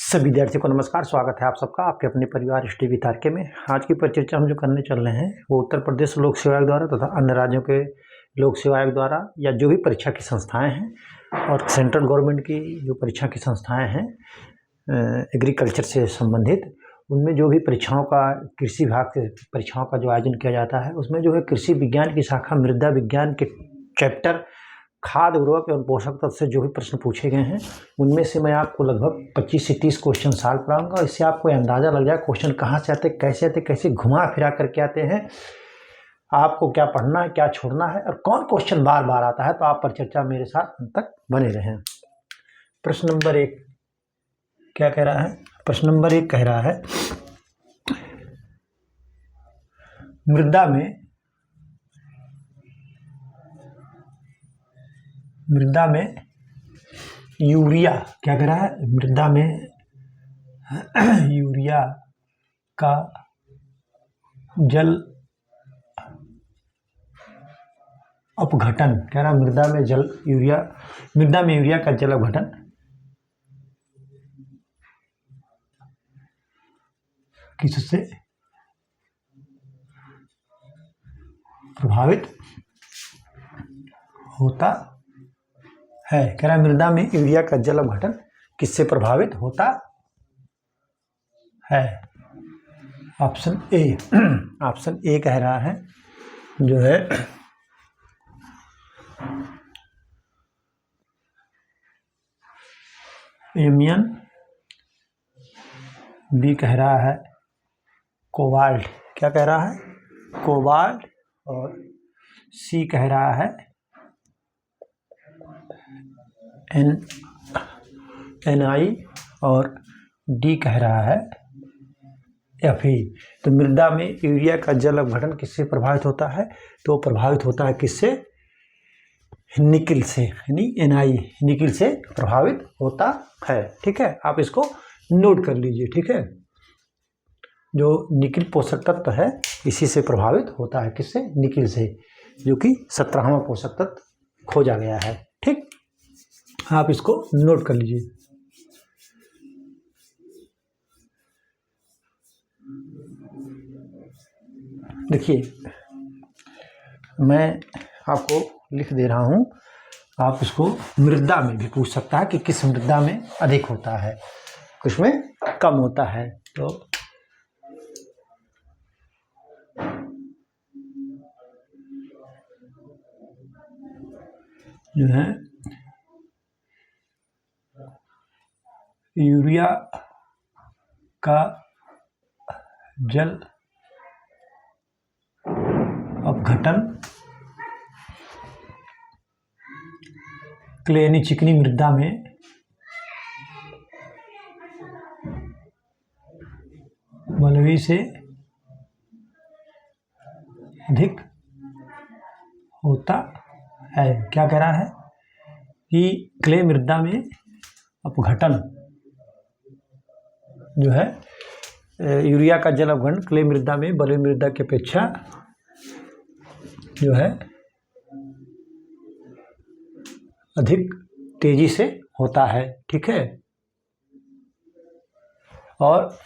सभी विद्यार्थियों को नमस्कार। स्वागत है आप सबका आपके अपने परिवार स्टडी तारके में। आज की परिचर्चा हम जो करने चल रहे हैं वो उत्तर प्रदेश लोक सेवा आयोग द्वारा तथा अन्य राज्यों के लोक सेवा आयोग द्वारा या जो भी परीक्षा की संस्थाएं हैं और सेंट्रल गवर्नमेंट की जो परीक्षा की संस्थाएं हैं एग्रीकल्चर से संबंधित, उनमें जो भी परीक्षाओं का कृषि विभाग से परीक्षाओं का जो आयोजन किया जाता है उसमें जो है कृषि विज्ञान की शाखा मृदा विज्ञान के चैप्टर खाद उर्वरक एवं पोषक तत्व से जो भी प्रश्न पूछे गए हैं उनमें से मैं आपको लगभग 25 से 30 क्वेश्चन सॉल्व कराऊंगा। इससे आपको अंदाज़ा लग जाए क्वेश्चन कहाँ से आते, कैसे घुमा फिरा करके आते हैं, आपको क्या पढ़ना है, क्या छोड़ना है और कौन क्वेश्चन बार बार आता है। तो आप परिचर्चा मेरे साथ अंत तक बने रहें। प्रश्न नंबर 1 क्या कह रहा है? प्रश्न नंबर 1 कह रहा है मृदा में यूरिया, क्या कह रहा है? मृदा में यूरिया का जल अपघटन, कह रहा है मृदा में यूरिया का जल अपघटन किससे प्रभावित होता है? कह रहा है मृदा में यूरिया का जल अपघटन किससे प्रभावित होता है? ऑप्शन ए कह रहा है जो है एमियन, बी कह रहा है कोबाल्ट, क्या कह रहा है? कोबाल्ट, और सी कह रहा है NI, और डी कह रहा है Fe। तो मृदा में यूरिया का जल अपघटन किससे प्रभावित होता है? तो प्रभावित होता है किससे? निकिल से, यानी NI निकिल से प्रभावित होता है। ठीक है, आप इसको नोट कर लीजिए। ठीक है, जो निकिल पोषक तत्व है इसी से प्रभावित होता है। किससे? निकिल से, जो कि 17वां पोषक तत्व खोजा गया है। ठीक, आप इसको नोट कर लीजिए। देखिए, मैं आपको लिख दे रहा हूं, आप इसको मृदा में भी पूछ सकता है कि किस मृदा में अधिक होता है, किस में कम होता है। तो जो है यूरिया का जल अपघटन क्ले यानी चिकनी मृदा में बलुई से अधिक होता है। क्या कह रहा है कि क्ले मृदा में अपघटन जो है यूरिया का जल अपघटन क्ले मृदा में बलुई मृदा की अपेक्षा जो है अधिक तेजी से होता है। ठीक है, और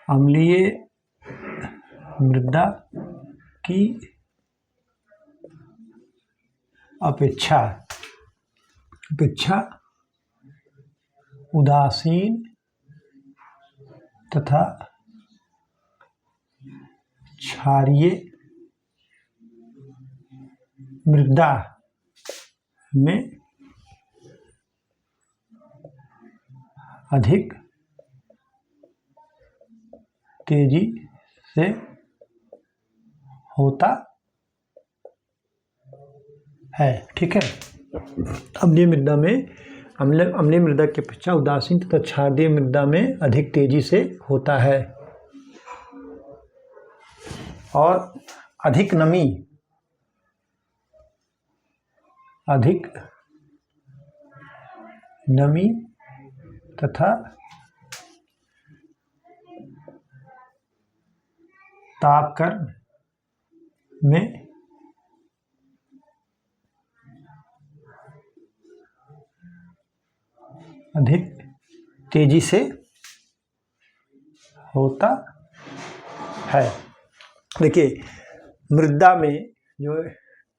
अम्लीय मृदा की अपेक्षा उदासीन तथा क्षारीय मृदा में अधिक तेजी से होता है। ठीक है, अम्लीय मृदा में अम्लीय मृदा की अपेक्षा उदासीन तथा क्षारीय मृदा में अधिक तेजी से होता है। और अधिक नमी तथा तापक्रम में अधिक तेजी से होता है। देखिए मृदा में जो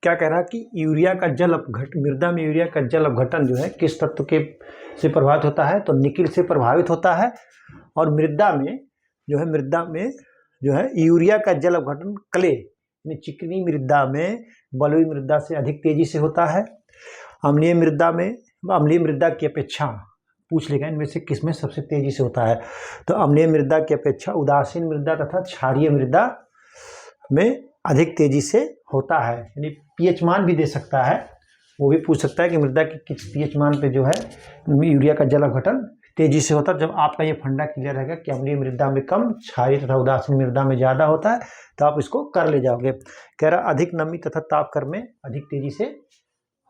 क्या कह रहा है कि यूरिया का जल अपघटन, मृदा में यूरिया का जल अपघटन जो है किस तत्व के से प्रभावित होता है, तो निकिल से प्रभावित होता है। और मृदा में जो है यूरिया का जल अपघटन क्ले यानी चिकनी मृदा में बलुई मृदा से अधिक तेजी से होता है। अम्लीय मृदा की अपेक्षा पूछ लेगा इनमें से किसमें सबसे तेजी से होता है, तो अम्लीय मृदा की अपेक्षा उदासीन मृदा तथा क्षारीय मृदा में अधिक तेजी से होता है। यानी पीएच मान भी दे सकता है, वो भी पूछ सकता है कि मृदा के किस पीएच मान पे जो है यूरिया का जल अपघटन तेजी से होता है। जब आपका ये फंडा क्लियर रहेगा कि अम्लीय मृदा में कम, क्षारीय तथा उदासीन मृदा में ज़्यादा होता है, तो आप इसको कर ले जाओगे। कह रहा अधिक नमी तथा तापक्रम में अधिक तेजी से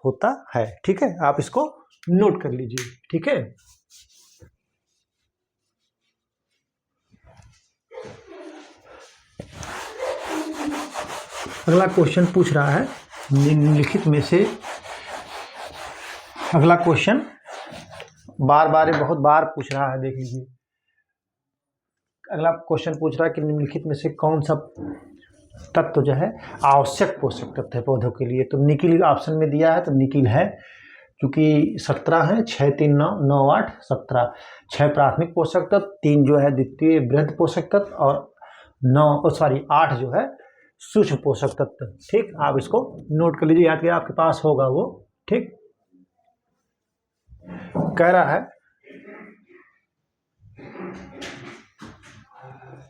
होता है। ठीक है, आप इसको नोट कर लीजिए। ठीक है, अगला क्वेश्चन पूछ रहा है निम्नलिखित में से, अगला क्वेश्चन बहुत बार पूछ रहा है, देख लीजिए। अगला क्वेश्चन पूछ रहा है कि निम्नलिखित में से कौन सा तत्व जो है आवश्यक पोषक तत्व है पौधों के लिए, तो निकिल ऑप्शन में दिया है, तो निकिल है, क्योंकि 17 है, 6 3 9 9 8 17, 6 प्राथमिक पोषक तत्व, 3 जो है द्वितीय वृहद पोषक तत्व और 8 जो है सूक्ष्म पोषक तत्व। ठीक, आप इसको नोट कर लीजिए, याद किया आपके पास होगा वो। ठीक, कह रहा है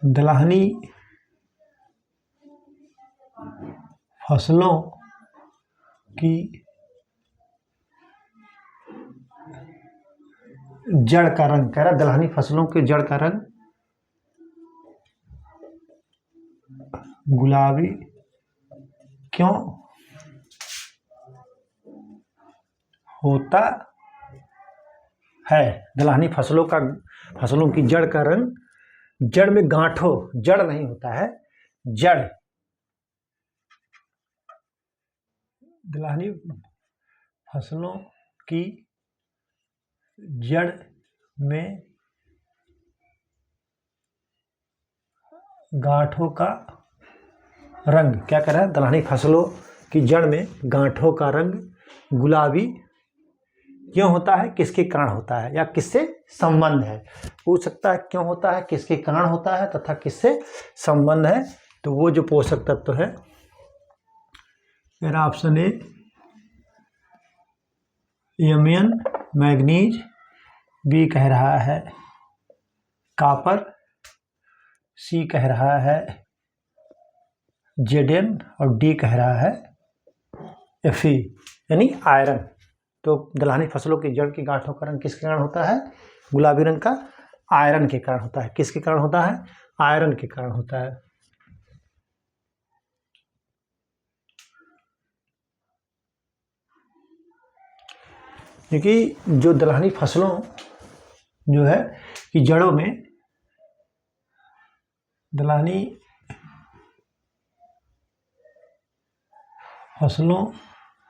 दलहनी फसलों की जड़ का रंग, कह रहा दलहनी फसलों के जड़ का रंग गुलाबी क्यों होता है। दलहनी फसलों की जड़ का रंग, जड़ में गांठों, जड़ नहीं होता है, जड़, दलहनी फसलों की जड़ में गांठों का रंग, क्या कह रहा है, दलहनी फसलों की जड़ में गांठों का रंग गुलाबी क्यों होता है, किसके कारण होता है या किससे संबंध है। पूछ सकता है क्यों होता है, किसके कारण होता है तथा किससे संबंध है। तो वो जो पोषक तत्व है मेरा ऑप्शन ए एमियन मैग्नीज, बी कह रहा है कॉपर, सी कह रहा है जेडेन और डी कह रहा है एफी यानी आयरन। तो दलहनी फसलों की जड़ की गांठों का रंग किसके कारण होता है, गुलाबी रंग का, आयरन के कारण होता है। किसके कारण होता है, आयरन के कारण होता है। क्योंकि जो दलहनी फसलों जो है कि जड़ों में, दलहनी फसलों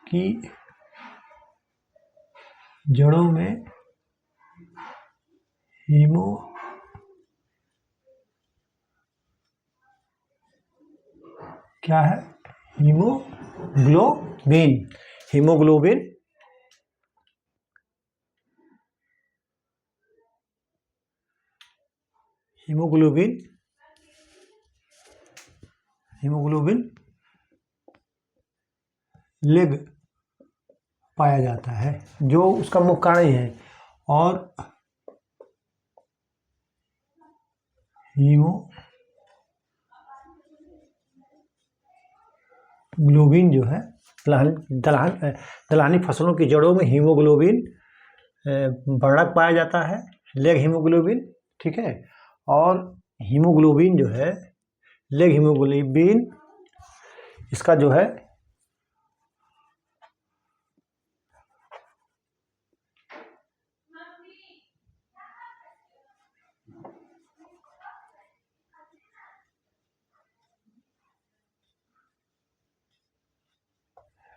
की जड़ों में क्या है, haemoglobin, haemoglobin haemoglobin haemoglobin leg पाया जाता है, जो उसका मुख्य कारण ही है। और हीमोग्लोबिन जो है दलहनी फसलों की जड़ों में हीमोग्लोबिन वर्णक पाया जाता है, लेग हीमोग्लोबिन। ठीक है, और हीमोग्लोबिन जो है, लेग हीमोग्लोबिन, इसका जो है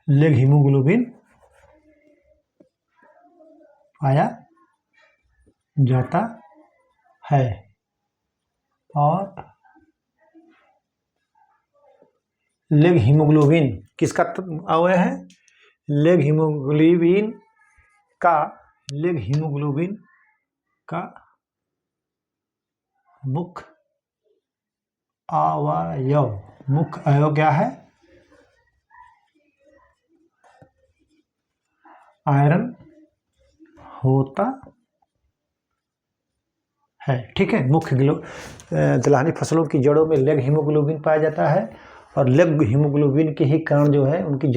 लेग हीमोग्लोबिन पाया जाता है। और लेग हीमोग्लोबिन किसका अवयव है? लेग हीमोग्लोबिन का मुख्य अवयव क्या है? आयरन होता है। ठीक है, मुख्य दलहनी फसलों की जड़ों में लेग हीमोग्लोबिन पाया जाता है और लेग हीमोग्लोबिन के ही कारण जो है उनकी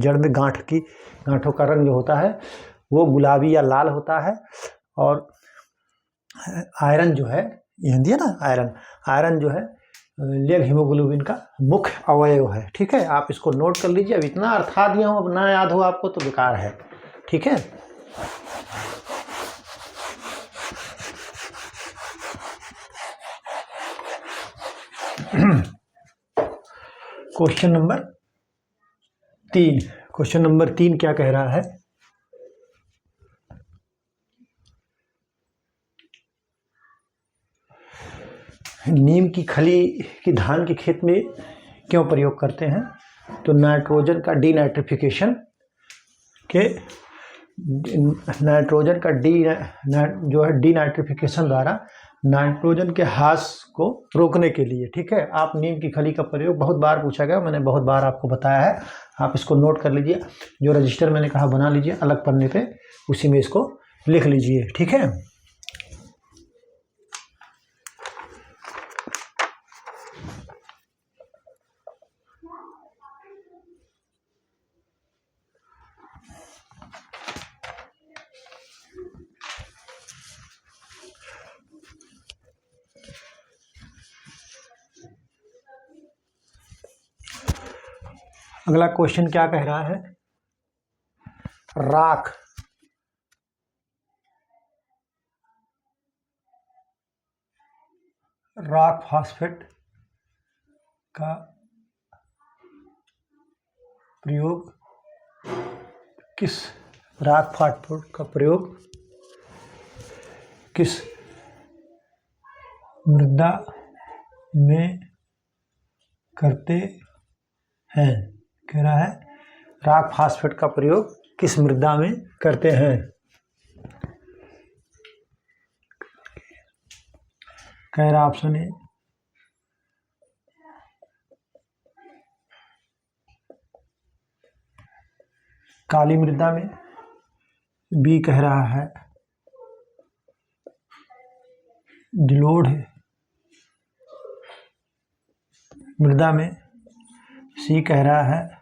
जड़ में गांठों का रंग जो होता है वो गुलाबी या लाल होता है। और आयरन जो है, ये हिंदी है ना, आयरन जो है लेग हीमोग्लोबिन का मुख्य अवयव है। ठीक है, आप इसको नोट कर लीजिए। अब इतना अर्था दिया हूँ, अब ना याद हो आपको तो बेकार है। ठीक है, क्वेश्चन नंबर 3 क्या कह रहा है? नीम की खली की धान के खेत में क्यों प्रयोग करते हैं? तो नाइट्रोजन का डीनाइट्रिफिकेशन जो है डीनाइट्रिफिकेशन द्वारा नाइट्रोजन के ह्रास को रोकने के लिए। ठीक है, आप नीम की खली का प्रयोग बहुत बार पूछा गया, मैंने बहुत बार आपको बताया है, आप इसको नोट कर लीजिए। जो रजिस्टर मैंने कहा बना लीजिए अलग पन्ने पे, उसी में इसको लिख लीजिए। ठीक है, अगला क्वेश्चन क्या कह रहा है? राख फास्फेट का प्रयोग किस मृदा में करते हैं? कह रहा है राख फास्फेट का प्रयोग किस मृदा में करते हैं? कह रहा ऑप्शन ए काली मृदा में, बी कह रहा है जलोढ़ मृदा में, सी कह रहा है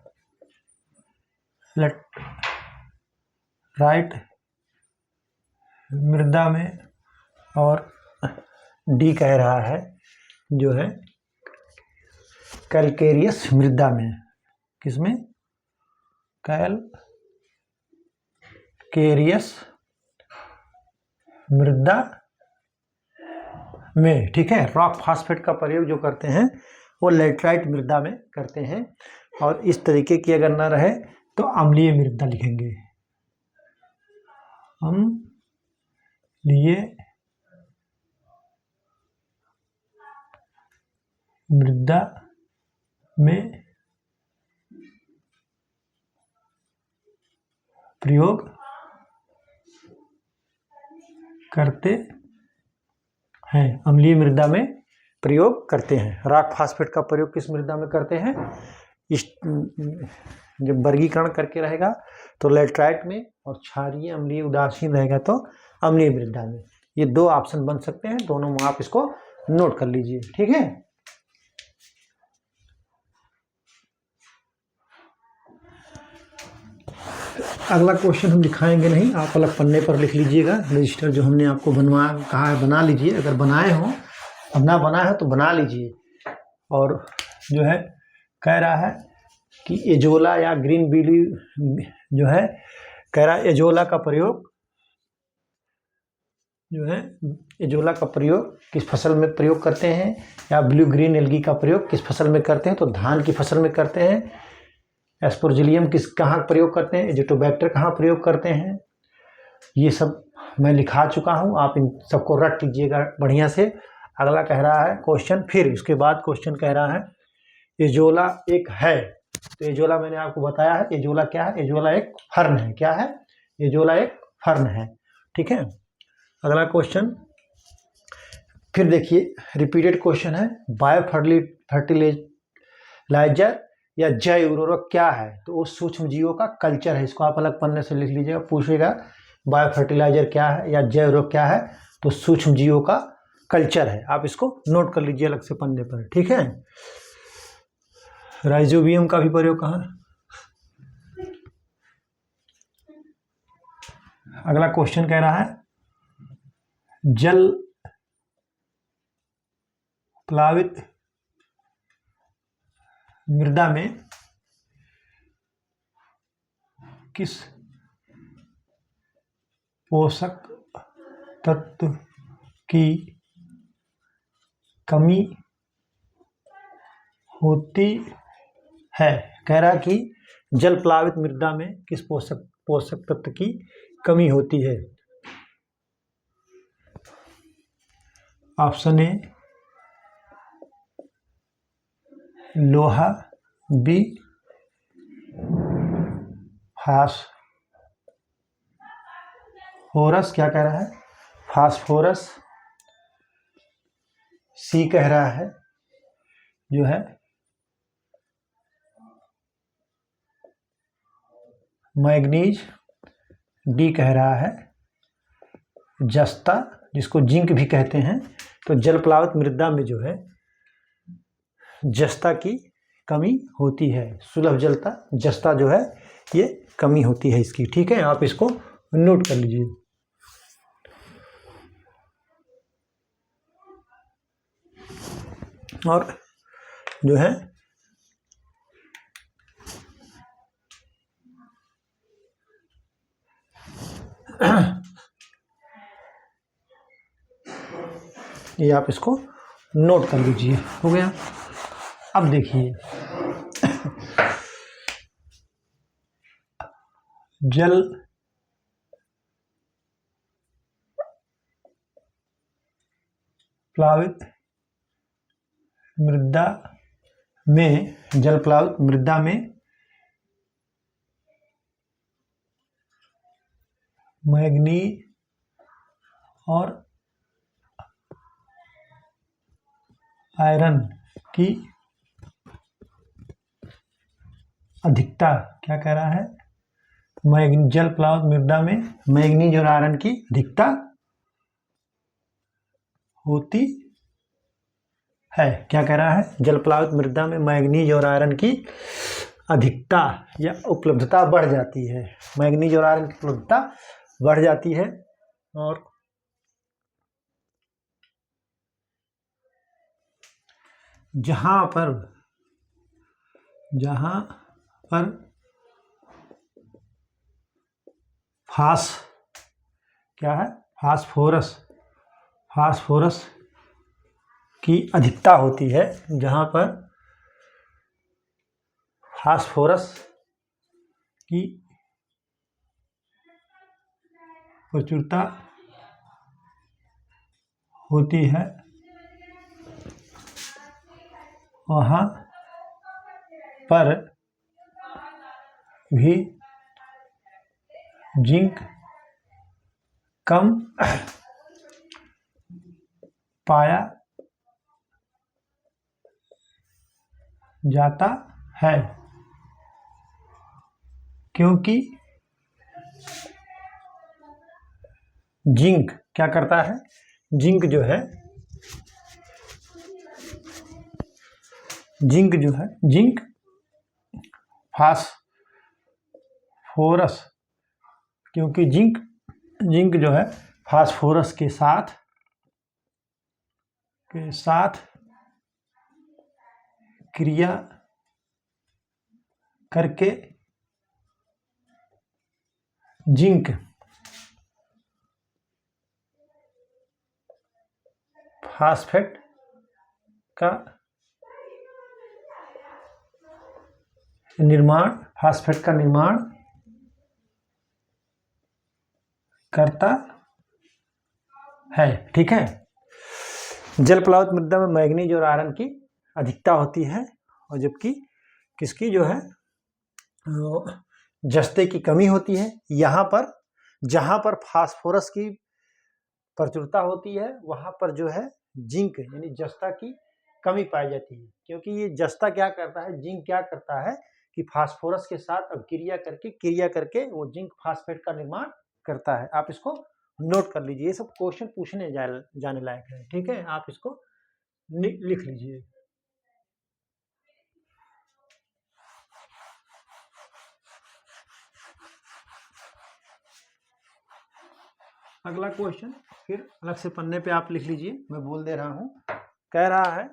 लैटराइट मृदा में, और डी कह रहा है जो है कैलकेरियस मृदा में। किसमें? कैलकेरियस मृदा में। ठीक है, रॉक फास्फेट का प्रयोग जो करते हैं वो लैटराइट मृदा में करते हैं। और इस तरीके की अगर ना रहे तो अम्लीय मृदा लिखेंगे, अम्लीय मृदा में प्रयोग करते हैं, अम्लीय मृदा में प्रयोग करते हैं। रॉक फास्फेट का प्रयोग किस मृदा में करते हैं? इस जब वर्गीकरण करके रहेगा तो लैटराइट में, और क्षारीय अम्लीय उदासीन रहेगा तो अम्लीय मृदा में। ये दो ऑप्शन बन सकते हैं, दोनों में आप इसको नोट कर लीजिए। ठीक है, अगला क्वेश्चन हम दिखाएंगे नहीं, आप अलग पन्ने पर लिख लीजिएगा। रजिस्टर जो हमने आपको कहा है बना लीजिए, अगर बनाए हो, अब ना बनाए हो तो बना लीजिए। और जो है कह रहा है कि एजोला या ग्रीन बिली जो है, कह रहा है एजोला का प्रयोग जो है, एजोला का प्रयोग किस फसल में प्रयोग करते हैं, या ब्लू ग्रीन एल्गी का प्रयोग किस फसल में करते हैं? तो धान की फसल में करते हैं। एस्परजिलियम कहाँ प्रयोग करते हैं? एजिटोबैक्टर कहाँ प्रयोग करते हैं? ये सब मैं लिखा चुका हूँ, आप इन सबको रट लीजिएगा बढ़िया से। अगला कह रहा है क्वेश्चन, फिर उसके बाद क्वेश्चन कह रहा है एजोला एक है। तो एजोला मैंने आपको बताया है, एजोला क्या है? एजोला एक फर्न है। क्या है? एजोला एक फर्न है। ठीक है। अगला क्वेश्चन फिर देखिए, रिपीटेड क्वेश्चन है, बायो फर्टिलाइजर या जैव उर्वरक क्या है? तो वो सूक्ष्म जीवों का कल्चर है। इसको आप अलग पन्ने से लिख लीजिएगा। पूछेगा बायो फर्टिलाइजर क्या है या जैव उर्वरक क्या है, तो सूक्ष्म जीवों का कल्चर है। आप इसको नोट कर लीजिए अलग से पन्ने पर। ठीक है। राइजोबियम का भी प्रयोग कहाँ? अगला क्वेश्चन कह रहा है जल प्लावित मृदा में किस पोषक तत्व की कमी होती है? कह रहा कि जल प्लावित मृदा में किस पोषक तत्व की कमी होती है? ऑप्शन ए लोहा, बी फास्फोरस, क्या कह रहा है? फास्फोरस। सी कह रहा है जो है मैग्नीज। डी कह रहा है जस्ता, जिसको जिंक भी कहते हैं। तो जल प्लावित मृदा में जो है जस्ता की कमी होती है, सुलभ जलता जस्ता जो है ये कमी होती है इसकी। ठीक है, आप इसको नोट कर लीजिए। और जो है ये आप इसको नोट कर लीजिए। हो गया। अब देखिए जल प्लावित मृदा में मैग्नीज और आयरन की अधिकता, क्या कह रहा है? जल प्लावित मृदा में मैग्नीज और आयरन की अधिकता होती है। क्या कह रहा है? जल प्लावित मृदा में मैग्नीज और आयरन की अधिकता या उपलब्धता बढ़ जाती है। मैग्नीज और आयरन की उपलब्धता बढ़ जाती है। और जहां पर क्या है? फास्फोरस की अधिकता होती है, जहां पर फास्फोरस की प्रचुरता होती है, वहां पर भी जिंक कम पाया जाता है, क्योंकि जिंक क्या करता है? जिंक जो है जिंक फास्फोरस, क्योंकि जिंक जो है फास्फोरस के साथ क्रिया करके जिंक फास्फेट का निर्माण करता है। ठीक है, जल प्लावित मृदा में मैग्नीज और आयरन की अधिकता होती है, और जबकि किसकी जो है जस्ते की कमी होती है। यहाँ पर जहाँ पर फास्फोरस की प्रचुरता होती है वहाँ पर जो है जिंक यानी जस्ता की कमी पाई जाती है, क्योंकि ये जस्ता क्या करता है, जिंक क्या करता है कि फास्फोरस के साथ अब क्रिया करके वो जिंक फास्फेट का निर्माण करता है। आप इसको नोट कर लीजिए, ये सब क्वेश्चन पूछने जाने लायक है। ठीक है, आप इसको लिख लीजिए। अगला क्वेश्चन फिर अलग से पन्ने पे आप लिख लीजिए, मैं बोल दे रहा हूं। कह रहा है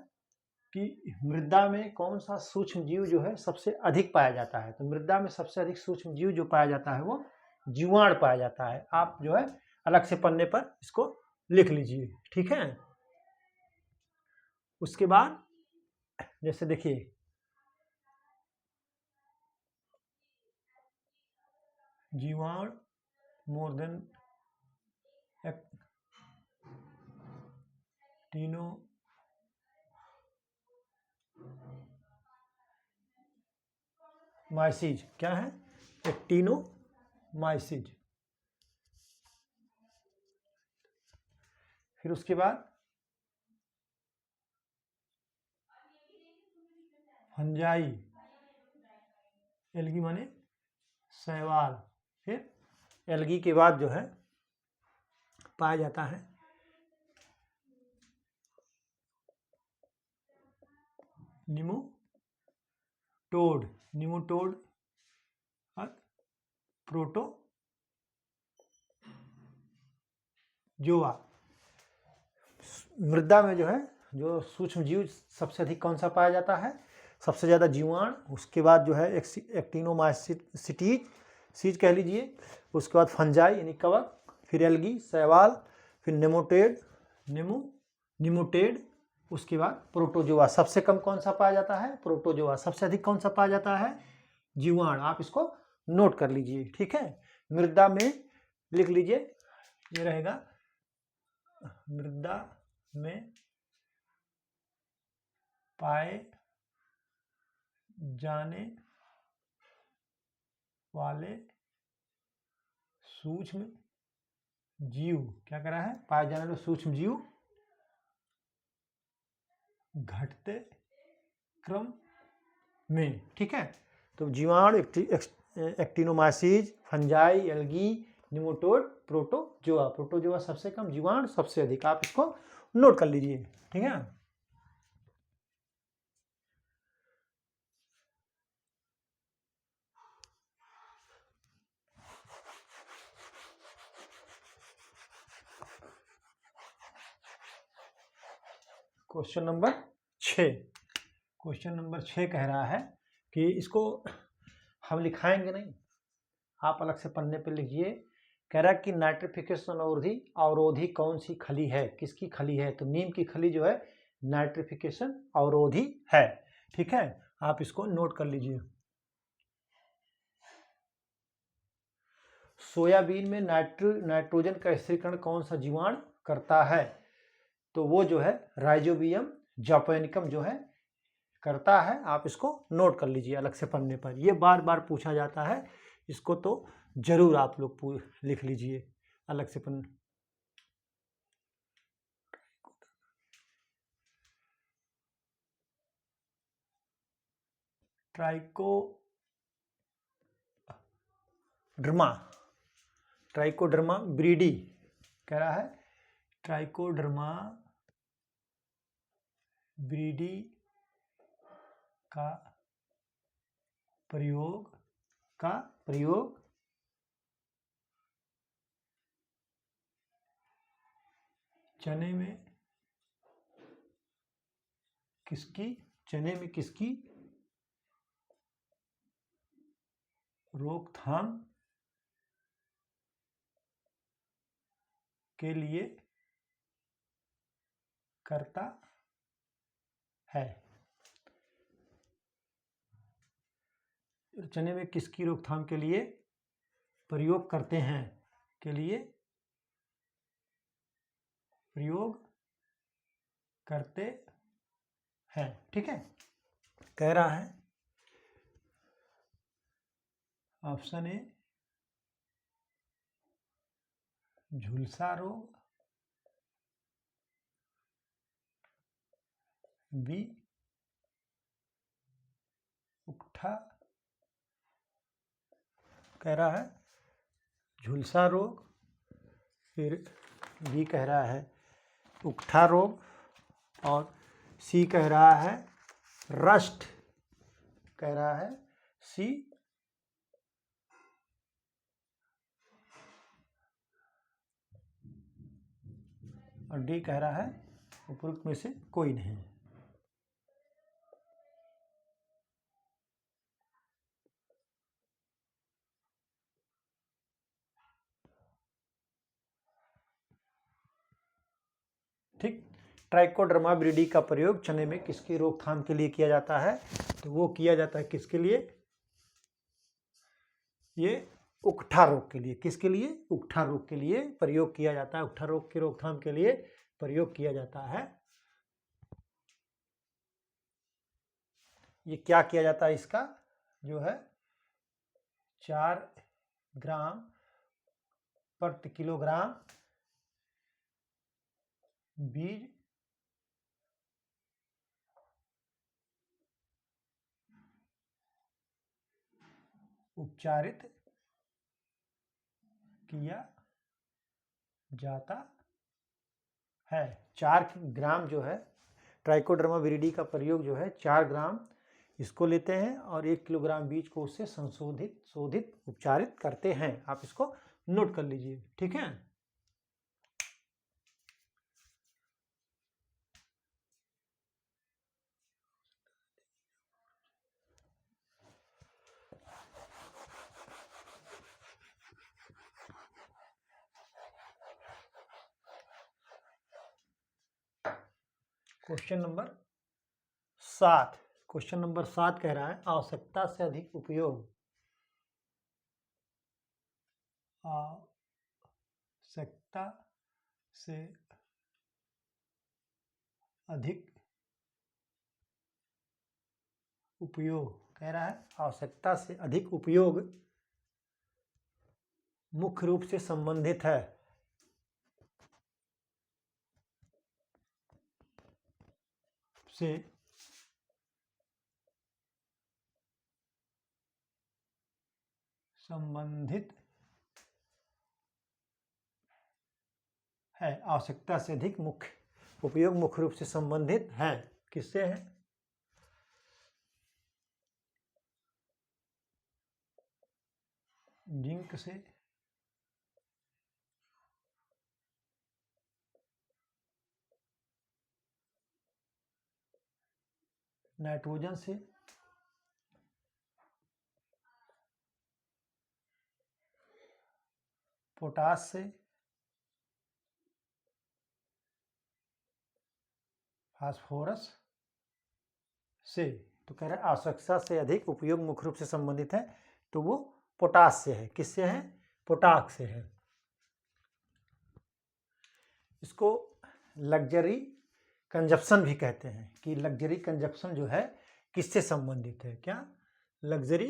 कि मृदा में कौन सा सूक्ष्म जीव जो है सबसे अधिक पाया जाता है। तो मृदा में सबसे अधिक सूक्ष्म जीव जो पाया जाता है वो जीवाणु पाया जाता है। आप जो है अलग से पन्ने पर इसको लिख लीजिए। ठीक है, उसके बाद जैसे देखिए जीवाणु मोर देन एक्टिनोमाइसीज, क्या है एक्टिनोमाइसीज। फिर उसके बाद फंजाई, एल्गी माने शैवाल। फिर एल्गी के बाद जो है पाया जाता है निमोटोड, निमोटोड और प्रोटोजोआ। मृदा में जो है जो सूक्ष्म जीव सबसे अधिक कौन सा पाया जाता है, सबसे ज़्यादा जीवाणु, उसके बाद जो है एक्टिनोमाइसीज कह लीजिए, उसके बाद फंजाई यानी कवक, फिर एल्गी शैवाल, फिर निमोटेड, उसके बाद प्रोटोजोआ। सबसे कम कौन सा पाया जाता है, प्रोटोजोआ। सबसे अधिक कौन सा पाया जाता है, जीवाणु। आप इसको नोट कर लीजिए। ठीक है, मृदा में लिख लीजिए, ये रहेगा मृदा में पाए जाने वाले सूक्ष्म जीव, क्या कह रहा है, पाए जाने वाले सूक्ष्म जीव घटते क्रम में। ठीक है, तो जीवाणु, एक्टिनोमाइसीज, फंजाई, एल्गी, निमोटोड, प्रोटोजोआ। प्रोटोजोआ सबसे कम, जीवाणु सबसे अधिक। आप इसको नोट कर लीजिए। ठीक है, क्वेश्चन नंबर 6। क्वेश्चन नंबर 6 कह रहा है कि इसको हम लिखाएंगे नहीं, आप अलग से पन्ने पे लिखिए। कह रहा है कि नाइट्रिफिकेशन अवरोधी कौन सी खली है, किसकी खली है। तो नीम की खली जो है नाइट्रिफिकेशन अवरोधी है। ठीक है, आप इसको नोट कर लीजिए। सोयाबीन में नाइट्रोजन का स्थिरीकरण कौन सा जीवाणु करता है। तो वो जो है राइजोबियम जापोनिकम जो है करता है। आप इसको नोट कर लीजिए अलग से पन्ने पर, ये बार बार पूछा जाता है, इसको तो जरूर आप लोग लिख लीजिए अलग से पन्ने। ट्राइकोडर्मा ब्रीडी कह रहा है, ट्राइकोडर्मा ब्रीडी का प्रयोग चने में किसकी रोकथाम के लिए करता है। चने में किसकी रोकथाम के लिए प्रयोग करते हैं, के लिए प्रयोग करते हैं। ठीक है, कह रहा है ऑप्शन ए झुलसा रोग, बी उकठा, कह रहा है झुलसा रोग, फिर बी कह रहा है उकठा रोग, और सी कह रहा है रस्ट, कह रहा है सी और डी कह रहा है उपरोक्त में से कोई नहीं। ठीक, ट्राइकोडर्मा विरिडी का प्रयोग चने में किसकी रोकथाम के लिए किया जाता है? तो वो किया जाता है किसके लिए? ये उकठा रोग के लिए। किसके लिए? उकठा रोग के लिए प्रयोग किया जाता है। उकठा रोग की रोकथाम के लिए प्रयोग किया जाता है। ये क्या किया जाता है? इसका जो है 4 ग्राम प्रति किलोग्राम बीज उपचारित किया जाता है। 4 ग्राम जो है ट्राइकोडर्मा विरिडी का प्रयोग जो है 4 ग्राम इसको लेते हैं और 1 किलोग्राम बीज को उससे शोधित उपचारित करते हैं। आप इसको नोट कर लीजिए। ठीक है, क्वेश्चन नंबर 7। क्वेश्चन नंबर 7 कह रहा है आवश्यकता से अधिक उपयोग, आवश्यकता से अधिक उपयोग, कह रहा है आवश्यकता से अधिक उपयोग मुख्य रूप से संबंधित है से संबंधित है। आवश्यकता से अधिक मुख्य उपयोग मुख्य रूप से संबंधित है। किससे है? जिंक से, नाइट्रोजन से, पोटास से, फास्फोरस से। तो कह रहा है आवश्यकता से अधिक उपयोग मुख्य रूप से संबंधित है, तो वो पोटास से है। किससे है? पोटास से है। इसको लग्जरी कंजप्शन भी कहते हैं कि लग्जरी कंजप्शन जो है किससे संबंधित है? क्या लग्जरी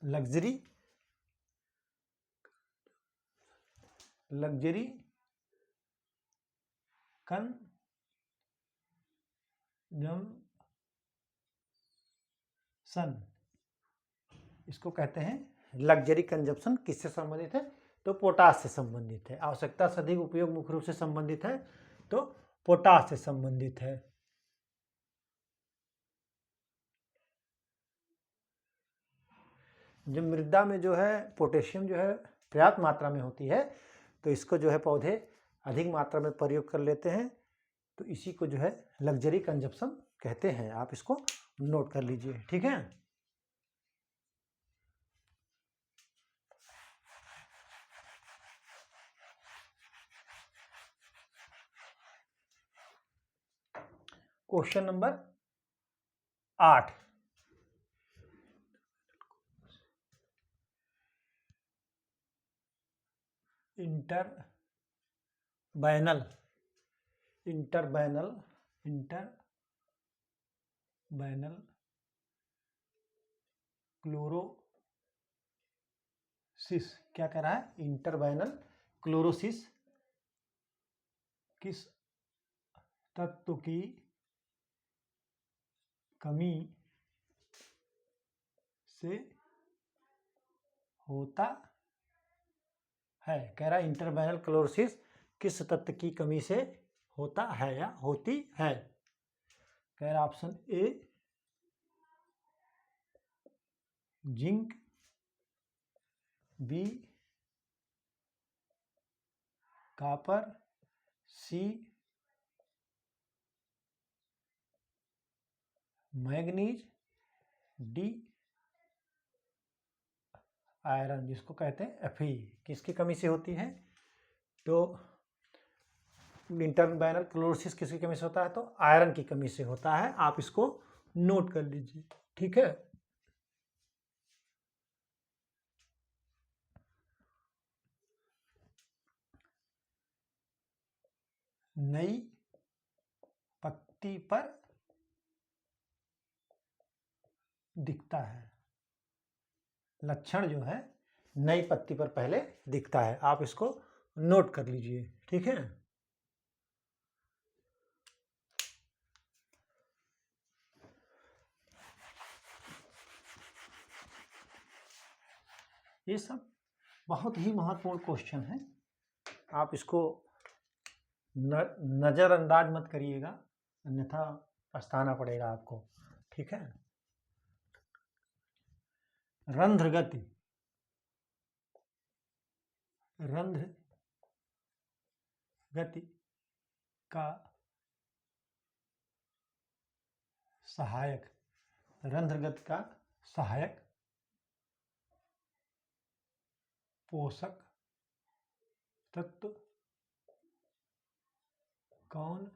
लग्जरी लग्जरी कंजम्पशन, इसको कहते हैं लग्जरी कंजप्शन। किससे संबंधित है? तो पोटास से संबंधित है। आवश्यकता से अधिक उपयोग मुख्य रूप से संबंधित है, तो पोटास से संबंधित है। जब मृदा में जो है पोटेशियम जो है पर्याप्त मात्रा में होती है, तो इसको जो है पौधे अधिक मात्रा में प्रयोग कर लेते हैं, तो इसी को जो है लग्जरी कंजप्शन कहते हैं। आप इसको नोट कर लीजिए। ठीक है, क्वेश्चन नंबर 8। इंटरबैनल क्लोरोसिस। क्या कह रहा है? इंटरबैनल क्लोरोसिस किस तत्व की कमी से होता है? कह रहा है इंटरबैनल क्लोरोसिस किस तत्व की कमी से होता है या होती है? कह रहा option A zinc, B copper, C manganese, D iron, जिसको कहते हैं Fe। किसकी कमी से होती है? तो इंटरबैनल क्लोरोसिस किसकी कमी से होता है? तो आयरन की कमी से होता है। आप इसको नोट कर लीजिए, ठीक है। नई पत्ती पर दिखता है। लक्षण जो है नई पत्ती पर पहले दिखता है। आप इसको नोट कर लीजिए, ठीक है। ये सब बहुत ही महत्वपूर्ण क्वेश्चन है। आप इसको नजरअंदाज मत करिएगा, अन्यथा पछताना पड़ेगा आपको, ठीक है। रंध्र गति का सहायक, रंध्र गति का सहायक पोषक तत्व कौन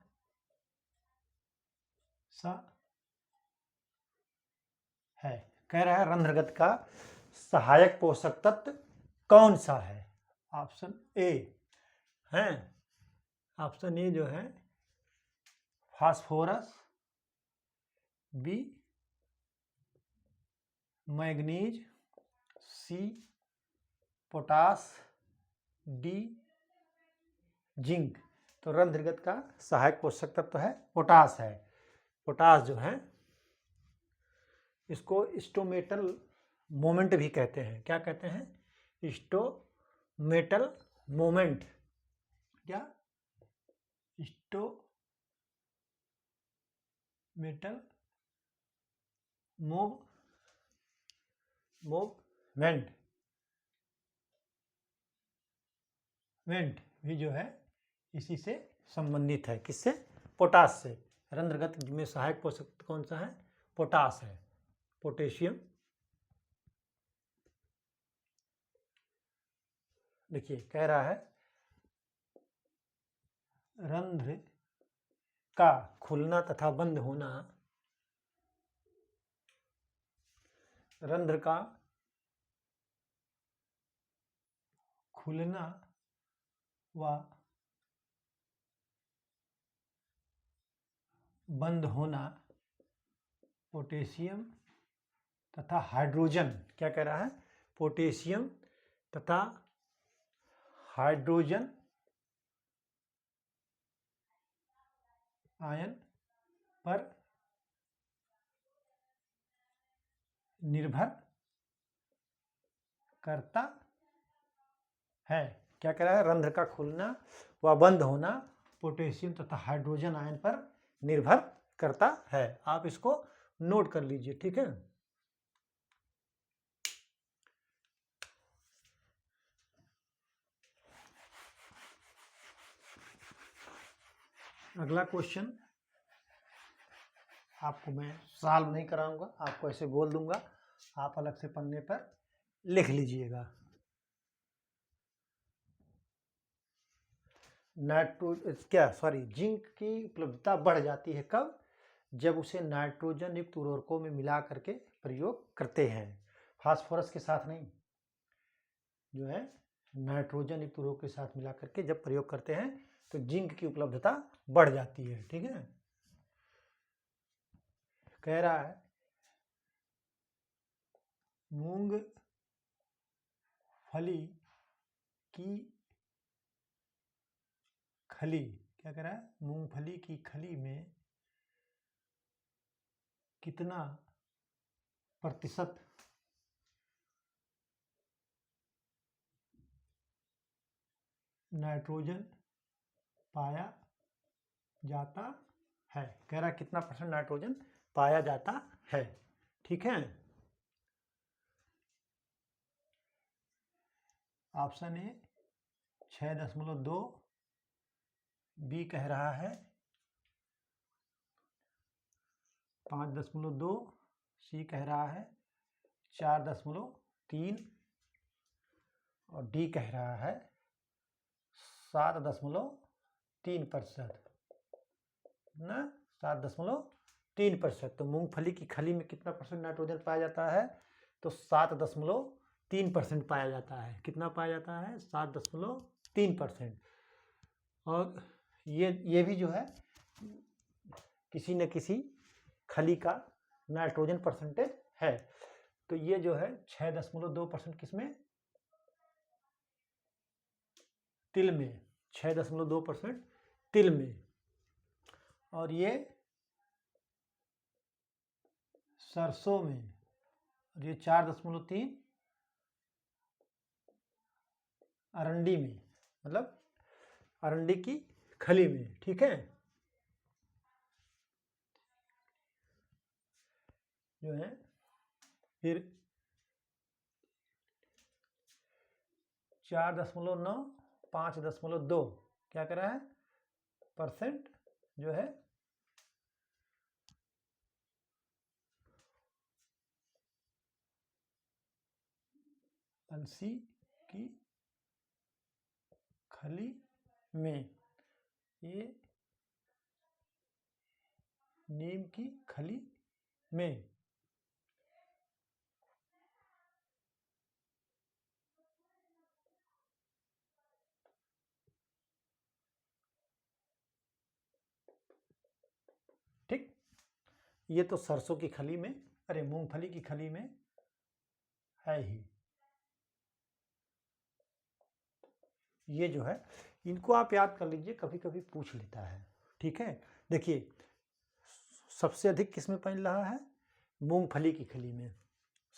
सा है? कह रहा है रंध्रगत का सहायक पोषक तत्व कौन सा है? ऑप्शन ए है, ऑप्शन ए जो है फास्फोरस, बी मैग्नीज, सी पोटास, डी जिंक। तो रंध्रगत का सहायक पोषक तत्व है पोटास है। पोटास जो है इसको स्टोमेटल मोमेंट भी कहते हैं। क्या कहते हैं? Stomatal moment. क्या? स्टोमेटल मोमेंट भी जो है इसी से संबंधित है। किससे? पोटास से। रंध्रगत में सहायक पोषक तत्व कौन सा है? पोटास है, पोटेशियम। देखिए कह रहा है रंध्र का खुलना तथा बंद होना, रंध्र का खुलना व बंद होना पोटेशियम तथा हाइड्रोजन। क्या कह रहा है? पोटेशियम तथा हाइड्रोजन आयन पर निर्भर करता है। क्या कह रहा है? रंध्र का खुलना व बंद होना पोटेशियम तथा हाइड्रोजन आयन पर निर्भर करता है। आप इसको नोट कर लीजिए, ठीक है। अगला क्वेश्चन आपको मैं सॉल्व नहीं कराऊंगा, आपको ऐसे बोल दूंगा, आप अलग से पन्ने पर लिख लीजिएगा। जिंक की उपलब्धता बढ़ जाती है कब? जब उसे नाइट्रोजन युक्त उर्वरकों में मिला करके प्रयोग करते हैं, फास्फोरस के साथ नहीं। जो है नाइट्रोजन युक्त उर्वरक के साथ मिला करके जब प्रयोग करते हैं तो जिंक की उपलब्धता बढ़ जाती है। ठीक है, कह रहा है मूंगफली की खली, क्या कह रहा है, मूंगफली की खली में कितना प्रतिशत नाइट्रोजन पाया जाता है। कह रहा है कितना परसेंट नाइट्रोजन पाया जाता है। ठीक है, ऑप्शन ए 6.2, बी कह रहा है 5.2, सी कह रहा है 4.3 और डी कह रहा है 7.3%। ना 7.3%। तो मूंगफली की खली में कितना परसेंट नाइट्रोजन पाया जाता है? तो 7.3% पाया जाता है। कितना पाया जाता है? 7.3%। और ये भी जो है किसी न किसी खली का नाइट्रोजन परसेंटेज है। तो ये जो है 6.2% किसमें? तिल में। 6.2% तिल में। और ये सरसों में। और ये 4.3 अरंडी में, मतलब अरंडी की खली में। ठीक है, जो है फिर 4.9 5.2 क्या कर रहा है परसेंट जो है अलसी की खली में, ये नीम की खली में। ठीक, ये तो सरसों की खली में, अरे मूंगफली की खली में है ही। ये जो है इनको आप याद कर लीजिए, कभी कभी पूछ लेता है। ठीक है, देखिए सबसे अधिक किसमें मिल रहा है? मूंगफली की खली में।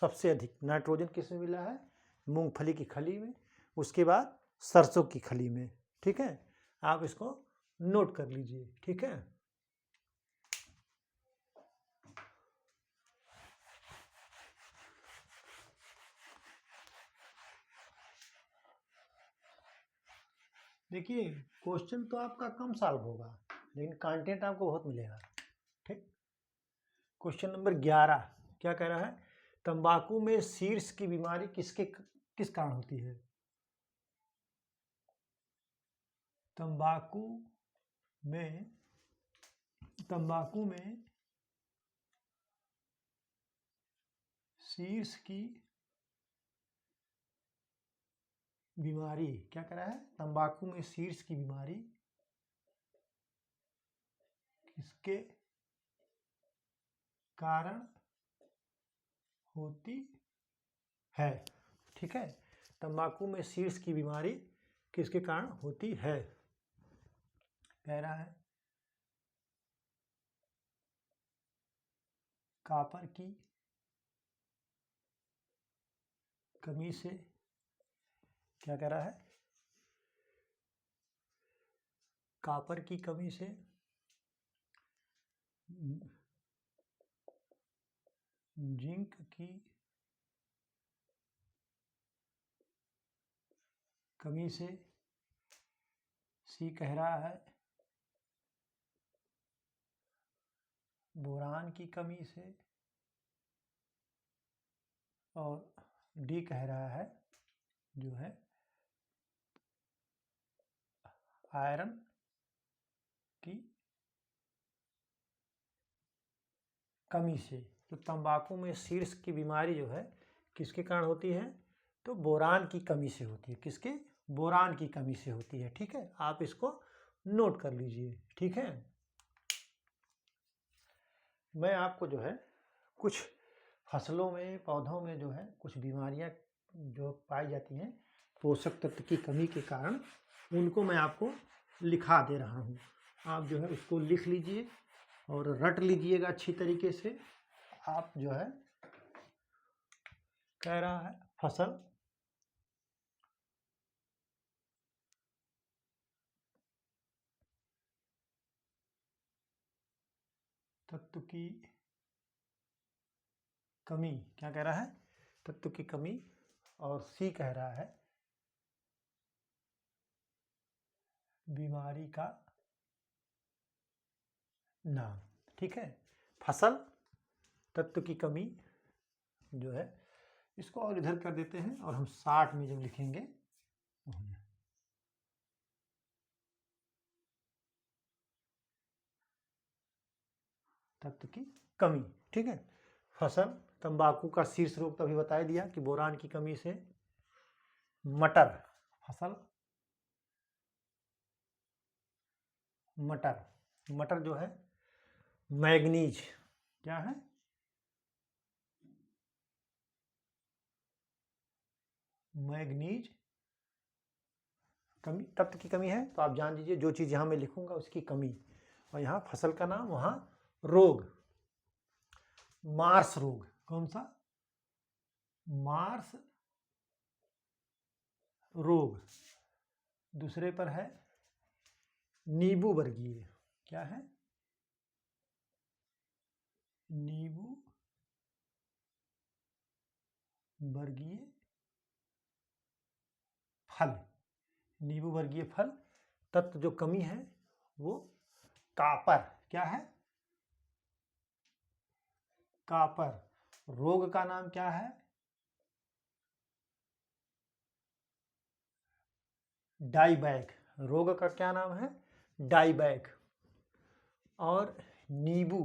सबसे अधिक नाइट्रोजन किसमें मिला है? मूंगफली की खली में। उसके बाद सरसों की खली में। ठीक है, आप इसको नोट कर लीजिए। ठीक है, देखिए क्वेश्चन तो आपका कम सॉल्व होगा लेकिन कंटेंट आपको बहुत मिलेगा। ठीक, क्वेश्चन नंबर 11 क्या कह रहा है? तंबाकू में शीर्ष की बीमारी किस कारण होती है? तंबाकू में शीर्ष की बीमारी, क्या कह रहा है? तंबाकू में शीर्ष की बीमारी किसके कारण होती है? ठीक है, तंबाकू में शीर्ष की बीमारी किसके कारण होती है? कह रहा है कॉपर की कमी से, क्या कह रहा है? कॉपर की कमी से, जिंक की कमी से, सी कह रहा है बोरान की कमी से, और डी कह रहा है जो है आयरन की कमी से। तो तंबाकू में शीर्ष की बीमारी जो है किसके कारण होती है? तो बोरान की कमी से होती है। किसके? बोरान की कमी से होती है। ठीक है, आप इसको नोट कर लीजिए। ठीक है, मैं आपको जो है कुछ फसलों में, पौधों में जो है कुछ बीमारियां जो पाई जाती हैं पोषक तत्व की कमी के कारण, उनको मैं आपको लिखा दे रहा हूँ। आप जो है उसको लिख लीजिए और रट लीजिएगा अच्छी तरीके से। आप जो है कह रहा है फसल तत्व की कमी, क्या कह रहा है? तत्व की कमी। और सी कह रहा है बीमारी का नाम। ठीक है, फसल तत्व की कमी जो है, इसको और इधर कर देते हैं और हम 60 में जब लिखेंगे तत्व की कमी। ठीक है, फसल तंबाकू का शीर्ष रोग तो अभी बता दिया कि बोरान की कमी से। मटर, फसल मटर, मटर जो है मैग्नीज, क्या है? मैग्नीज कमी, तत्व की कमी है। तो आप जान लीजिए जो चीज़ यहाँ मैं लिखूंगा उसकी कमी, और यहाँ फसल का नाम, वहाँ रोग, मार्स रोग। कौन सा? मार्स रोग। दूसरे पर है नींबू वर्गीय, क्या है? नींबू वर्गीय फल, नींबू वर्गीय फल। तत्व जो कमी है वो कापर, क्या है? कापर। रोग का नाम क्या है? डाईबैक। रोग का क्या नाम है? डाईबैक। और नींबू,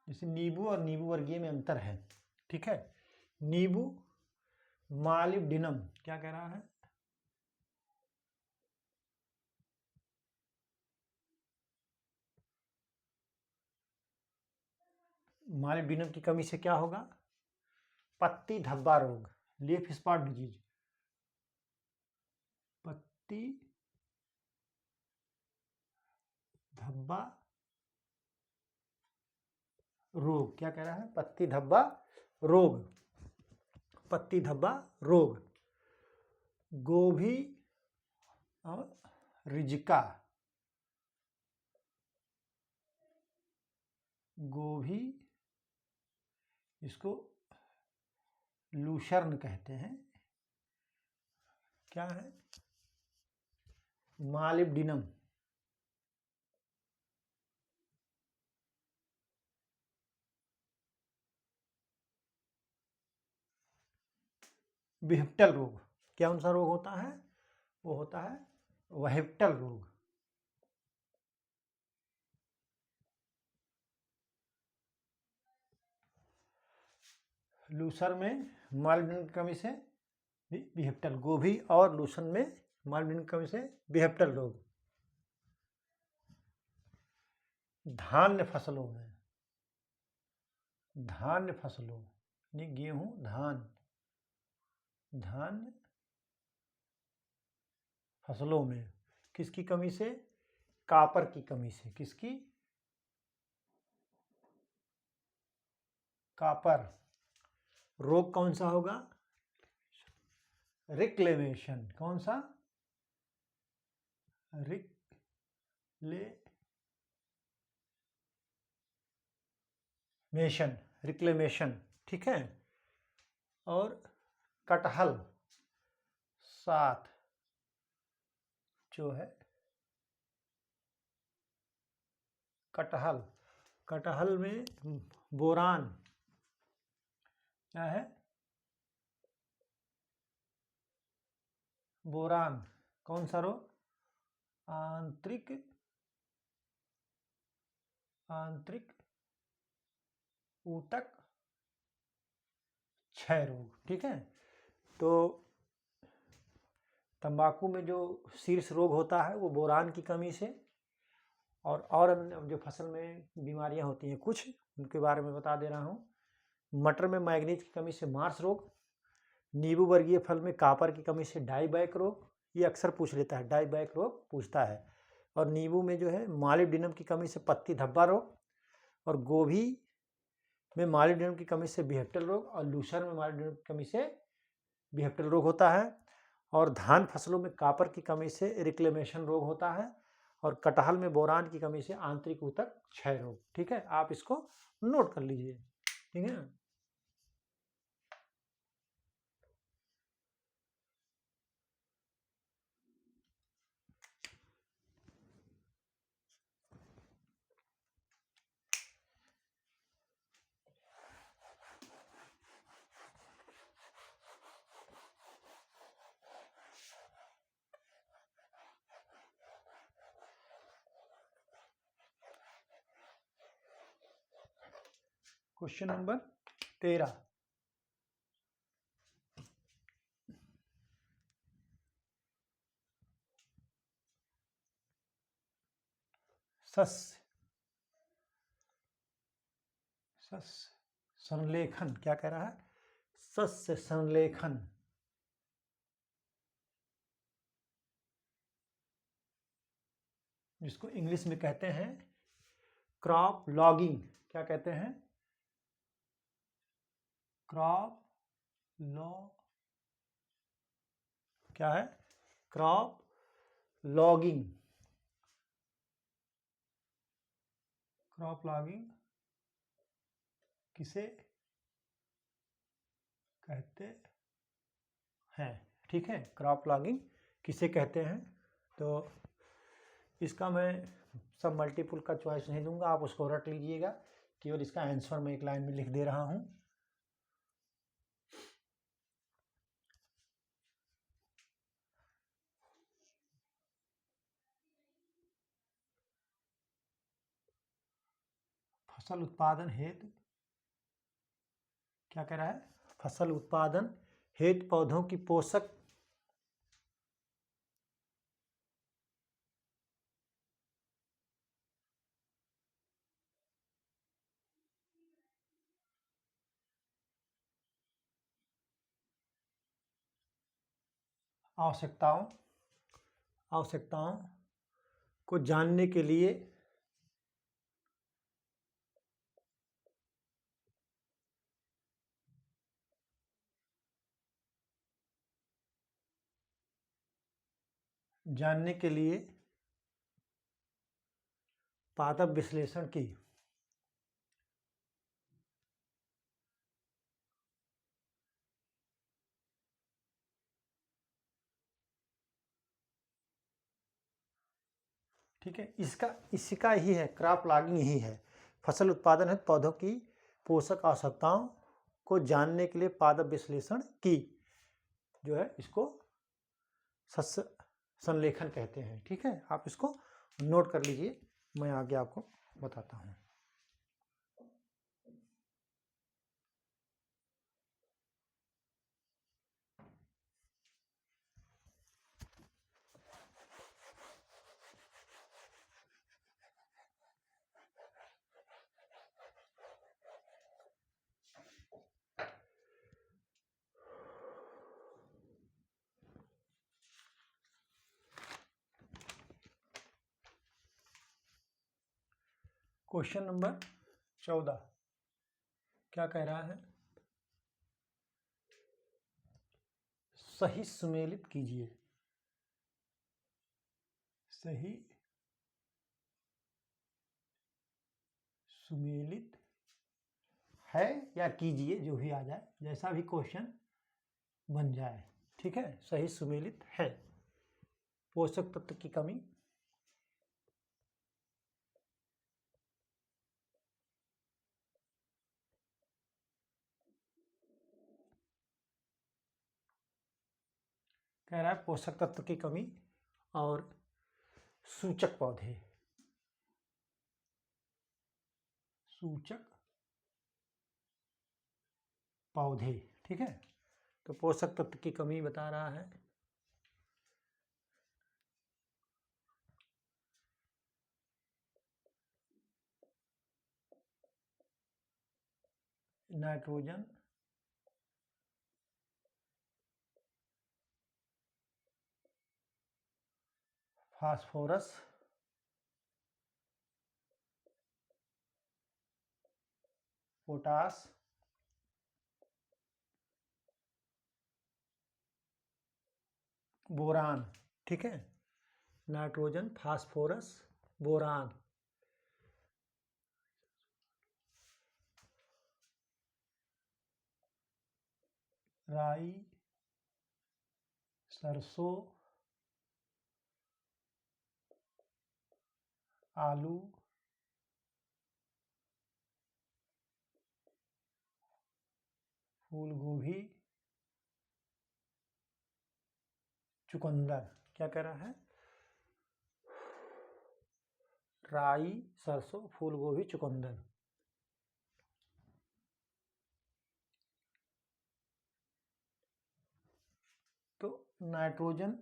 जैसे नींबू और नींबू वर्गीय में अंतर है। ठीक है, नींबू मालिब्डिनम, क्या कह रहा है? मालिब्डिनम की कमी से क्या होगा? पत्ती धब्बा रोग, लीफ स्पॉट डिजीज। पत्ती धब्बा रोग, क्या कह रहा है? पत्ती धब्बा रोग, पत्ती धब्बा रोग। गोभी और रिजिका, गोभी, इसको लूशर्न कहते हैं, क्या है? मालिब्डिनम। विहप्टल रोग, कौन सा रोग होता है? वो होता है वहिप्टल रोग। लूसर में मालिब्डिनम की कमी से विहप्टल, गोभी और लूसन में मालिब्डिनम की कमी से विहप्टल रोग। धान्य फसलों में, धान्य फसलों यानी गेहूं, धान, धान्य फसलों में किसकी कमी से? कापर की कमी से। किसकी? कापर। रोग कौन सा होगा? रिक्लेमेशन। कौन सा? Reclamation, reclamation. ठीक है, और कटहल 7 जो है, कटहल, कटहल में बोरान, क्या है? बोरान। कौन सा रोग? आंतरिक, आंतरिक ऊतक क्षय रोग। ठीक है, तो तंबाकू में जो शीर्ष रोग होता है वो बोरान की कमी से और जो फसल में बीमारियां होती हैं कुछ उनके बारे में बता दे रहा हूँ। मटर में मैग्नीज की कमी से मार्स रोग, नींबू वर्गीय फल में कापर की कमी से डाईबैक रोग, ये अक्सर पूछ लेता है, डाईबैक रोग पूछता है। और नींबू में जो है मॉलिब्डेनम की कमी से पत्ती धब्बा रोग, और गोभी में मॉलिब्डेनम की कमी से बिहेप्टल रोग, और लूसर में मॉलिब्डेनम की कमी से बिहेप्टल रोग होता है। और धान फसलों में कापर की कमी से रिक्लेमेशन रोग होता है, और कटहल में बोरान की कमी से आंतरिक ऊतक क्षय रोग। ठीक है, आप इसको नोट कर लीजिए। ठीक है, क्वेश्चन नंबर 13। सस्य संलेखन क्या कह रहा है? सस्य संलेखन, जिसको इंग्लिश में कहते हैं क्रॉप लॉगिंग। क्या कहते हैं? क्रॉप लॉ क्या है? Crop logging. क्रॉप लॉगिंग किसे कहते हैं? ठीक है, क्रॉप लॉगिंग किसे कहते हैं? तो इसका मैं सब मल्टीपल का चॉइस नहीं दूंगा, आप उसको रट लीजिएगा। केवल इसका आंसर मैं एक लाइन में लिख दे रहा हूं। फसल उत्पादन हेतु क्या कह रहा है? फसल उत्पादन हेतु पौधों की पोषक आवश्यकताओं को जानने के लिए पादप विश्लेषण की ठीक है, इसका ही है, क्रॉप लॉगिंग ही है। फसल उत्पादन है पौधों की पोषक आवश्यकताओं को जानने के लिए पादप विश्लेषण की जो है इसको सस्य संलेखन कहते हैं। ठीक है, आप इसको नोट कर लीजिए, मैं आगे आपको बताता हूँ। क्वेश्चन नंबर 14 क्या कह रहा है? सही सुमेलित कीजिए। सही सुमेलित है या कीजिए, जो भी आ जाए, जैसा भी क्वेश्चन बन जाए। ठीक है, सही सुमेलित है। पोषक तत्व की कमी, कह रहा है पोषक तत्व की कमी और सूचक पौधे, सूचक पौधे। ठीक है। तो पोषक तत्व की कमी बता रहा है। Nitrogen, phosphorus, potash, boron. ठीक है, नाइट्रोजन, फास्फोरस, बोरान। राई, सरसों, आलू, फूल गोभी, चुकंदर। क्या कह रहा है? राई, सरसों, फूल गोभी, चुकंदर। तो नाइट्रोजन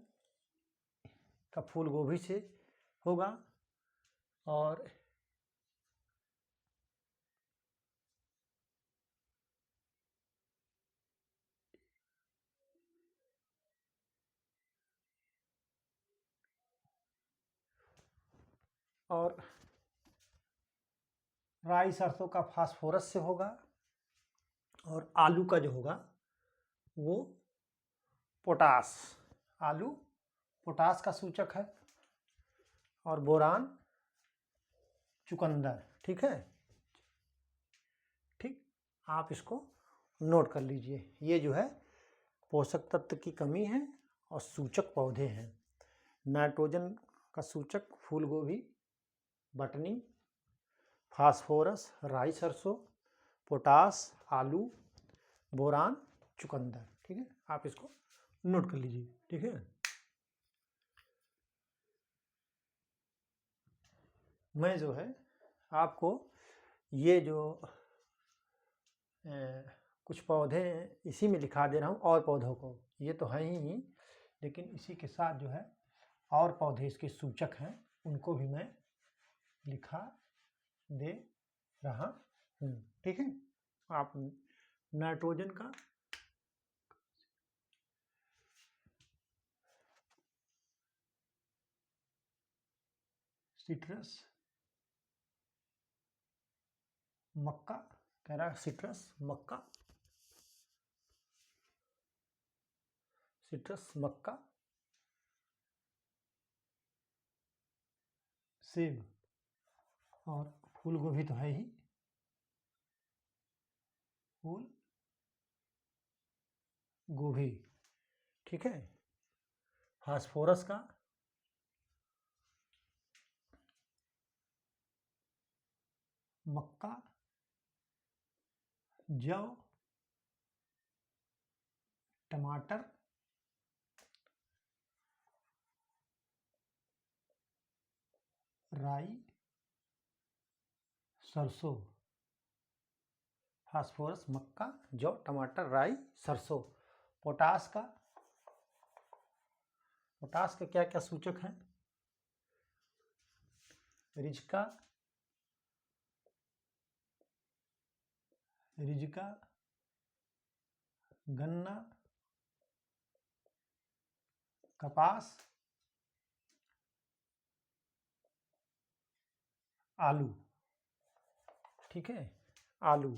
का फूल गोभी से होगा और राई सरसों का फास्फोरस से होगा और आलू का जो होगा वो पोटास। आलू पोटास का सूचक है और बोरान चुकंदर। ठीक है, ठीक, आप इसको नोट कर लीजिए। ये जो है पोषक तत्व की कमी है और सूचक पौधे हैं। नाइट्रोजन का सूचक फूल गोभी, बटनी, फास्फोरस राई सरसों, पोटास आलू, बोरान चुकंदर। ठीक है, आप इसको नोट कर लीजिए। ठीक है, मैं जो है आपको ये जो कुछ पौधे इसी में लिखा दे रहा हूँ और पौधों को, ये तो है ही, लेकिन इसी के साथ जो है और पौधे इसके सूचक हैं उनको भी मैं लिखा दे रहा हूँ। ठीक है, आप नाइट्रोजन का सिट्रस, मक्का कह रहा है, सिट्रस मक्का, सिट्रस मक्का, सेब और फूल गोभी तो है ही, फूल गोभी। ठीक है, फास्फोरस का मक्का, जौ, टमाटर, राई, सरसों। फास्फोरस मक्का, जौ, टमाटर, राई, सरसों। पोटास का, पोटास के क्या क्या सूचक हैं? रिजका, रिजका, गन्ना, कपास, आलू। ठीक है, आलू।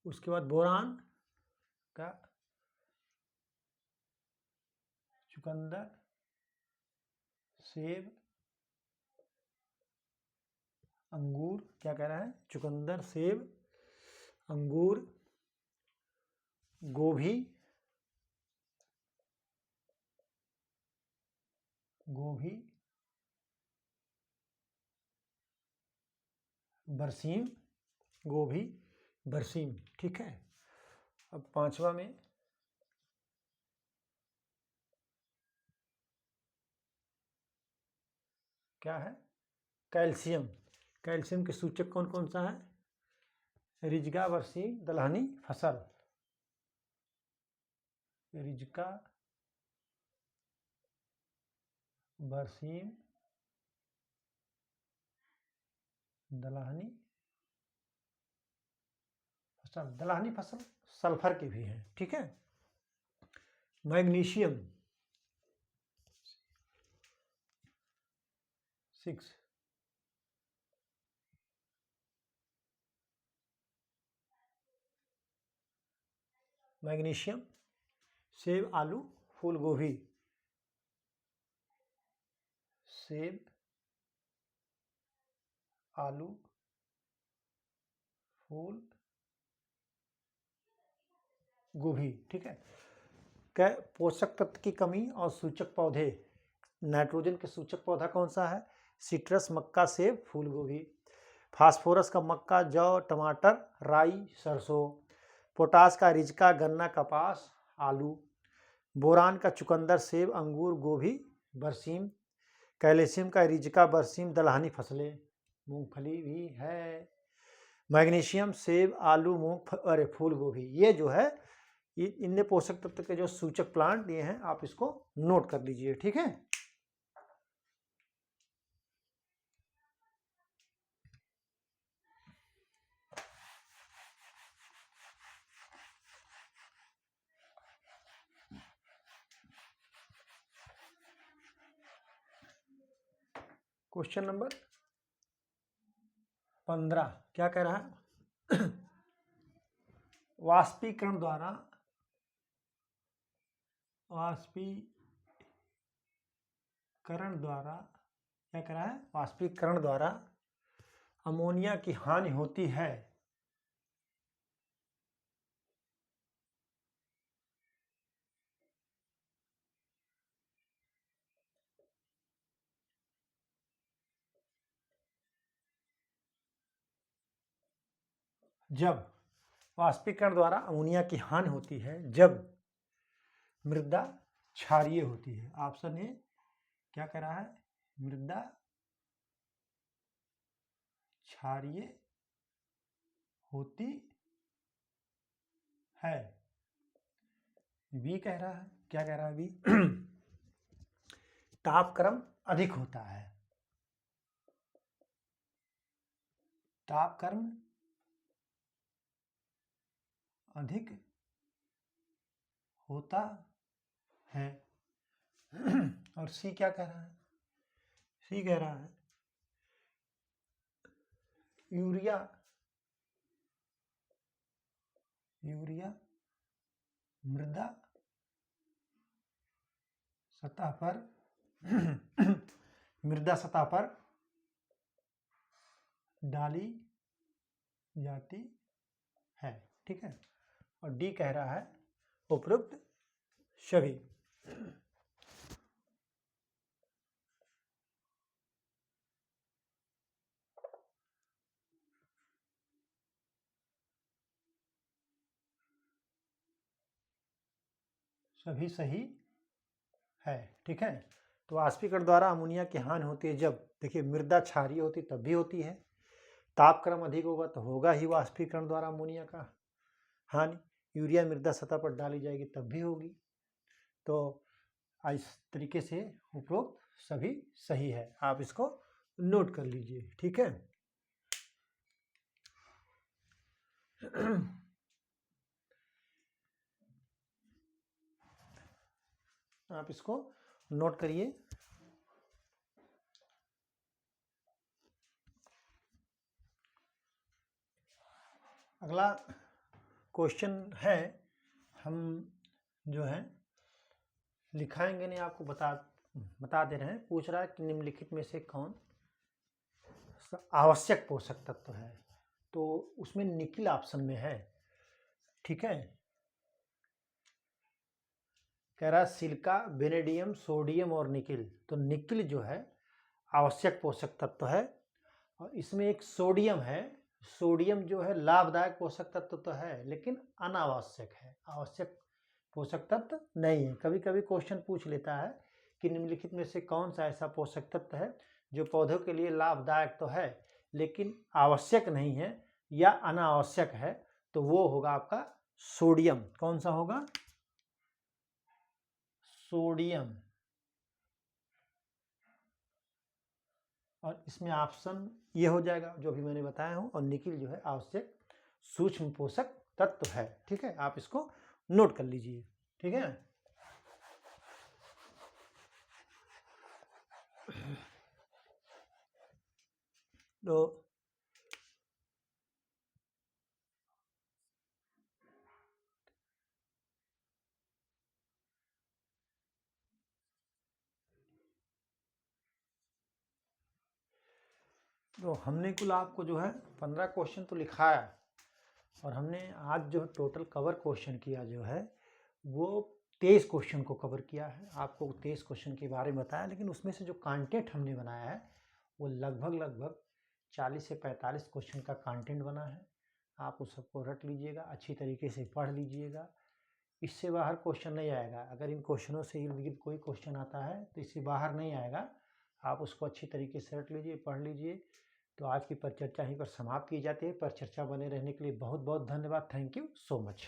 उसके बाद बोरान का चुकंदर, सेब, अंगूर। क्या कह रहा है? चुकंदर, सेब, अंगूर, गोभी, गोभी, बरसीम, गोभी, बरसीम। ठीक है, अब पांचवा में क्या है? कैल्शियम। कैल्शियम के सूचक कौन कौन सा है? रिजगा, बरसीम, दलहनी फसल। रिजका, बरसीम, दलहनी फसल, दलहनी फसल सल्फर की भी है, ठीक है। मैग्नीशियम 6, मैग्नीशियम, सेब, आलू, फूल गोभी, सेब, आलू, फूल गोभी, ठीक है। क्या पोषक तत्व की कमी और सूचक पौधे, नाइट्रोजन के सूचक पौधा कौन सा है? सिट्रस, मक्का, सेब, फूल गोभी। फास्फोरस का मक्का, जौ, टमाटर, राई, सरसों। पोटास का रिजका, गन्ना, कपास, आलू। बोरान का चुकंदर, सेब, अंगूर, गोभी, बरसीम। कैल्शियम का रिजका, बरसीम, दलहनी फसलें, मूंगफली भी है। मैग्नीशियम, सेब, आलू, अरे फूल गोभी। ये जो है इनमें पोषक तत्व के जो सूचक प्लांट ये हैं, आप इसको नोट कर लीजिए, ठीक है। क्वेश्चन नंबर 15 क्या कह रहा है? वाष्पीकरण द्वारा क्या कह रहा है? वाष्पीकरण द्वारा अमोनिया की हानि होती है जब, वाष्पीकरण द्वारा अमोनिया की हानि होती है जब मृदा क्षारीय होती है। ऑप्शन ए क्या कह रहा है? मृदा क्षारीय होती है। बी कह रहा है, क्या कह रहा है बी? तापक्रम अधिक होता है। तापक्रम अधिक होता है। और सी क्या कह रहा है? सी कह रहा है यूरिया मृदा सतह पर मृदा सतह पर डाली जाती है, ठीक है। और डी कह रहा है उपरोक्त सभी। सभी सही है, ठीक है। तो वाष्पीकरण द्वारा अमोनिया की हानि होती है जब, देखिए मृदा क्षारीय होती तब भी होती है, तापक्रम अधिक होगा तो होगा ही वाष्पीकरण द्वारा अमोनिया का हानि, यूरिया मृदा सतह पर डाली जाएगी तब भी होगी। तो इस तरीके से उपरोक्त सभी सही है, आप इसको नोट कर लीजिए, ठीक है। आप इसको नोट करिए। अगला क्वेश्चन है, हम जो है लिखाएंगे नहीं, आपको बता दे रहे हैं। पूछ रहा है कि निम्नलिखित में से कौन आवश्यक पोषक तत्व है? तो उसमें निकिल ऑप्शन में है, ठीक है। कह रहा है सिलिका, वेनेडियम, सोडियम और निकिल। तो निकिल जो है आवश्यक पोषक तत्व है, और इसमें एक सोडियम है। सोडियम जो है लाभदायक पोषक तत्व तो है लेकिन अनावश्यक है, आवश्यक पोषक तत्व नहीं है। कभी कभी क्वेश्चन पूछ लेता है कि निम्नलिखित में से कौन सा ऐसा पोषक तत्व है जो पौधों के लिए लाभदायक तो है लेकिन आवश्यक नहीं है या अनावश्यक है, तो वो होगा आपका सोडियम। कौन सा होगा? सोडियम, और इसमें ऑप्शन ये हो जाएगा जो भी मैंने बताया हूँ, और निकिल जो है आवश्यक सूक्ष्म पोषक तत्व है। ठीक है, आप इसको नोट कर लीजिए। ठीक है, तो हमने कुल आपको जो है 15 क्वेश्चन तो लिखाया, और हमने आज जो टोटल कवर क्वेश्चन किया जो है वो 23 क्वेश्चन को कवर किया है। आपको 23 क्वेश्चन के बारे में बताया, लेकिन उसमें से जो कंटेंट हमने बनाया है वो लगभग 40 से 45 क्वेश्चन का कंटेंट बना है। आप उस सबको रट लीजिएगा, अच्छी तरीके से पढ़ लीजिएगा, इससे बाहर क्वेश्चन नहीं आएगा। अगर इन क्वेश्चनों से इर्द गिर्द कोई क्वेश्चन आता है तो इससे बाहर नहीं आएगा। आप उसको अच्छी तरीके से रट लीजिए, पढ़ लीजिए। तो आज की परिचर्चा यहीं पर समाप्त की जाती है। परिचर्चा बने रहने के लिए बहुत बहुत धन्यवाद। Thank you so much.